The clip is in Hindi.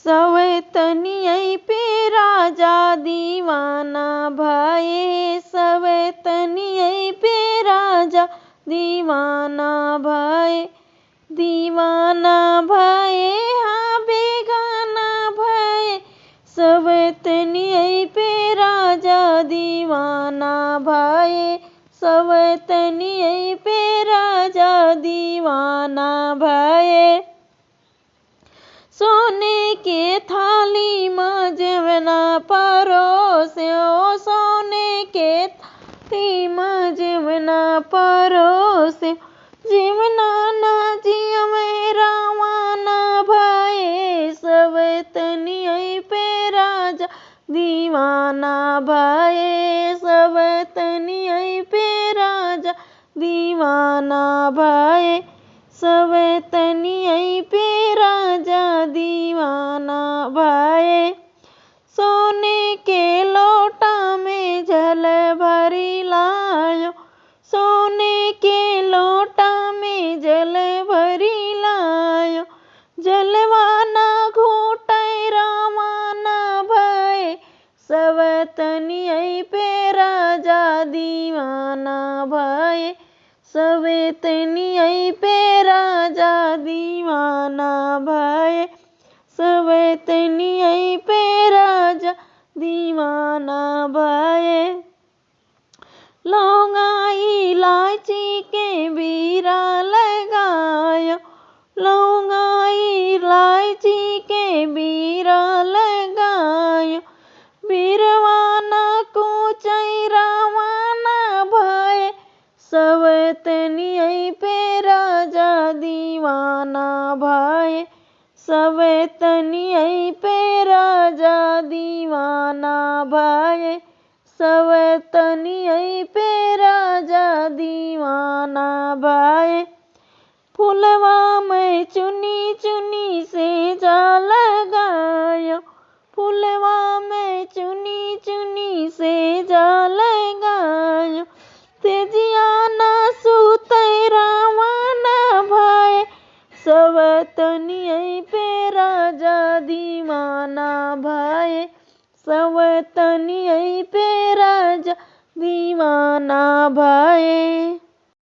सवतनियै पे राजा दीवाना भये, सवतनियै पे राजा दीवाना भये, दीवाना भये हाँ बेगाना भये, सवतनियै पे राजा दीवाना भये, सवतनियै पे राजा दीवाना भये। सोने के थाली में जेवना परोस्यो, सोने के थाली में जेवना परोस्यो, जेवना ना जियमे रवाना भये, सवतनियै पे राजा दीवाना भये, सवतनियै पे राजा दीवाना भये, सवतनियै पे राजा दीवाना भये। सोने के लोटा में जल भरी लायो, सोने के लोटा में जल भरी लायो, जलवाना घोटै रवाना भये, सवतनियै पे राजा दीवाना भये, सवतनियै पे राजा दीवाना भये, सवतनियै पे राजा दीवाना भये। लौंगा इलायची के बीरा लगायो, लौंगा इलायची के बीरा लगायो, बीरवाना कुचै रवाना भये, सवतनियै पे राजा दीवाना भये, सवतनियै पे राजा दीवाना भये, सवतनियै पे राजा दीवाना भये। फुलवा में चुनी चुनी से जा लगायो, फुलवा में चुनी चुनी से जा लगायो, तेजिया ना सुतै रवाना भये, सवतनियै पे राजा दीवाना भये, सवतनियै पे राजा दीवाना भये।